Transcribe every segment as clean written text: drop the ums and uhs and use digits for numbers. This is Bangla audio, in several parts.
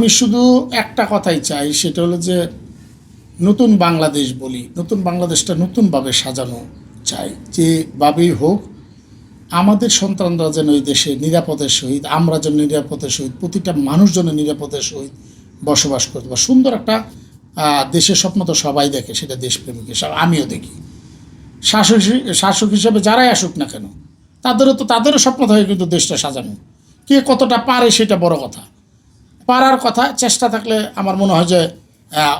আমি শুধু একটা কথাই চাই, সেটা হলো যে নতুন বাংলাদেশ বলি, নতুন বাংলাদেশটা নতুনভাবে সাজানো চাই। যেভাবেই হোক আমাদের সন্তানরা যেন এই দেশে নিরাপদের সহিত, আমরা যেন নিরাপদের সহিত, প্রতিটা মানুষ যেন নিরাপদের সহিত বসবাস করতে পারে। সুন্দর একটা দেশের স্বপ্ন তো সবাই দেখে, সেটা দেশপ্রেমিক হিসাবে আমিও দেখি। শাসক হিসেবে যারাই আসুক না কেন, তাদেরও স্বপ্ন থাকে কিন্তু দেশটা সাজানো। কে কতটা পারে সেটা বড় কথা, পারার কথা চেষ্টা থাকলে আমার মনে হয় যে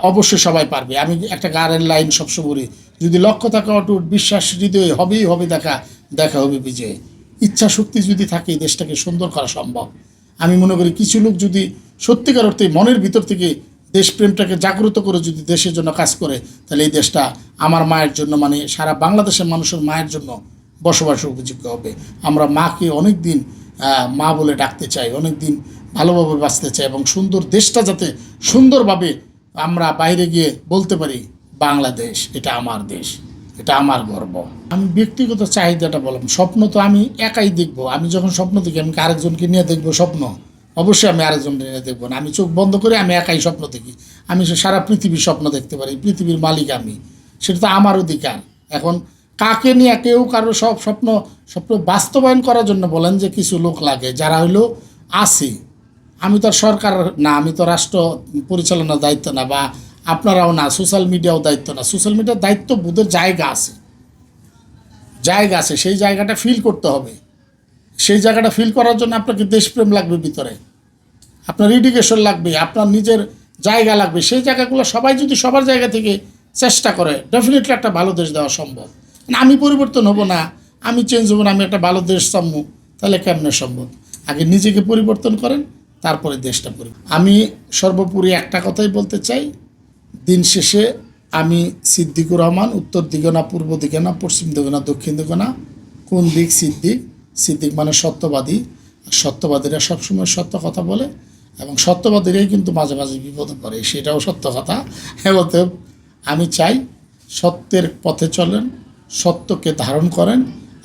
অবশ্যই সবাই পারবে। আমি একটা গানের লাইন সবসময় বলি, যদি লক্ষ্য থাকে অটুট, বিশ্বাস হৃদয়ে, হবেই হবে দেখা হবে বিজয়। ইচ্ছা শক্তি যদি থাকে এই দেশটাকে সুন্দর করা সম্ভব। আমি মনে করি কিছু লোক যদি সত্যিকার অর্থে মনের ভিতর থেকে দেশপ্রেমটাকে জাগ্রত করে যদি দেশের জন্য কাজ করে, তাহলে এই দেশটা আমার মায়ের জন্য, মানে সারা বাংলাদেশের মানুষের মায়ের জন্য বসবাসের উপযোগ্য হবে। আমরা মাকে অনেক দিন মা বলে ডাকতে চাই, অনেক দিন ভালোভাবে বাঁচতে চাই, এবং সুন্দর দেশটা যাতে সুন্দরভাবে আমরা বাইরে গিয়ে বলতে পারি বাংলাদেশ এটা আমার দেশ, এটা আমার গর্ব। আমি ব্যক্তিগত চাহিদাটা বললাম, স্বপ্ন তো আমি একাই দেখবো। আমি যখন স্বপ্ন দেখি, আমি আরেকজনকে নিয়ে দেখবো স্বপ্ন? অবশ্যই আমি আরেকজনকে নিয়ে দেখবো না। আমি চোখ বন্ধ করে আমি একাই স্বপ্ন দেখি। আমি সারা পৃথিবীর স্বপ্ন দেখতে পারি, পৃথিবীর মালিক আমি, সেটা তো আমার অধিকার। এখন কাকে নিয়ে কেউ কারো স্বপ্ন বাস্তবায়ন করার জন্য বলেন যে কিছু লোক লাগে, যারা হইলো আছে। আমি তো সরকার না, আমি তো রাষ্ট্র পরিচালনার দায়িত্ব না, বা আপনারাও না, সোশ্যাল মিডিয়াও দায়িত্ব না। সোশ্যাল মিডিয়ার দায়িত্ব বোধের জায়গা আছে, সেই জায়গাটা ফিল করতে হবে। সেই জায়গাটা ফিল করার জন্য আপনাকে দেশপ্রেম লাগবে ভিতরে, আপনার এডুকেশন লাগবে, আপনার নিজের জায়গা লাগবে। সেই জায়গাগুলো সবাই যদি সবার জায়গা থেকে চেষ্টা করে, ডেফিনেটলি একটা ভালো দেশ দেওয়া সম্ভব। আমি পরিবর্তন হব না, আমি চেঞ্জ হব না, আমি একটা ভালো দেশ চামু, তাহলে কেমনে সম্ভব? আগে নিজেকে পরিবর্তন করেন, তারপরে দেশটা আমি সর্বোপরি একটা কথাই বলতে চাই, দিন শেষে আমি সিদ্দিকুর রহমান, উত্তর দিকে না, পূর্ব দিকে না, পশ্চিম দিকে না, দক্ষিণ দিকে না, কোন দিক? সিদ্দিক মানে সত্যবাদী। সত্যবাদীরা সবসময় সত্য কথা বলে, এবং সত্যবাদীরাই কিন্তু মাঝে মাঝে বিপদে পড়ে, সেটাও সত্য কথা। অতএব আমি চাই সত্যের পথে চলেন, সত্যকে ধারণ করেন,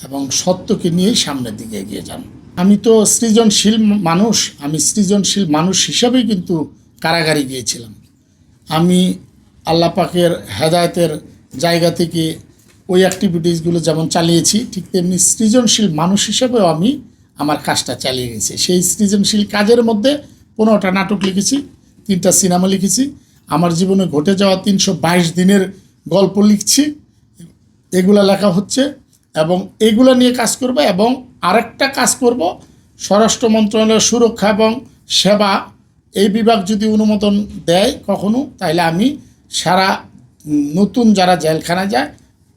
এবং সত্যকে নিয়েই সামনের দিকে এগিয়ে যান। আমি তো সৃজনশীল মানুষ হিসাবেই কিন্তু কারাগারে গিয়েছিলাম। আমি আল্লাহ পাকের হেদায়েতের জায়গা থেকে ওই অ্যাক্টিভিটিসগুলো যেমন চালিয়েছি, ঠিক তেমনি সৃজনশীল মানুষ হিসেবেও আমি আমার কাজটা চালিয়ে গেছি। সেই সৃজনশীল কাজের মধ্যে 15টা নাটক লিখেছি, 3টা সিনেমা লিখেছি, আমার জীবনে ঘটে যাওয়া 322 দিনের গল্প লিখছি, এগুলা লেখা হচ্ছে, এবং এগুলা নিয়ে কাজ করব। এবং আরেকটা কাজ করব, স্বরাষ্ট্র মন্ত্রণালয়ের সুরক্ষা এবং সেবা এই বিভাগ যদি অনুমোদন দেয় কখনো, তাহলে আমি সারা নতুন যারা জেলখানা যায়,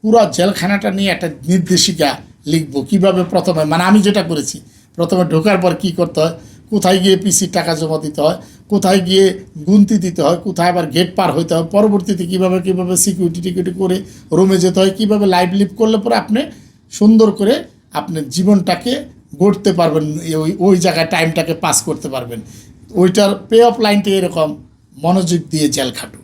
পুরো জেলখানাটা নিয়ে একটা নির্দেশিকা লিখব। কীভাবে প্রথমে, মানে আমি যেটা করেছি, প্রথমে ঢোকার পর কী করতে হয়, কোথায় গিয়ে পিসির টাকা জমা দিতে হয়, কোথায় গিয়ে গুনতি দিতে হয়, কোথায় আবার গেট পার হইতে হয়, পরবর্তীতে কীভাবে সিকিউরিটি করে রুমে যেতে হয়, কীভাবে লাইভ লিভ করলে পরে আপনি সুন্দর করে আপনার জীবনটাকে গড়তে পারবেন, ওই জায়গায় টাইমটাকে পাস করতে পারবেন। ওইটার পে অফ লাইনটা এরকম, মনোযোগ দিয়ে জেল খাটুন।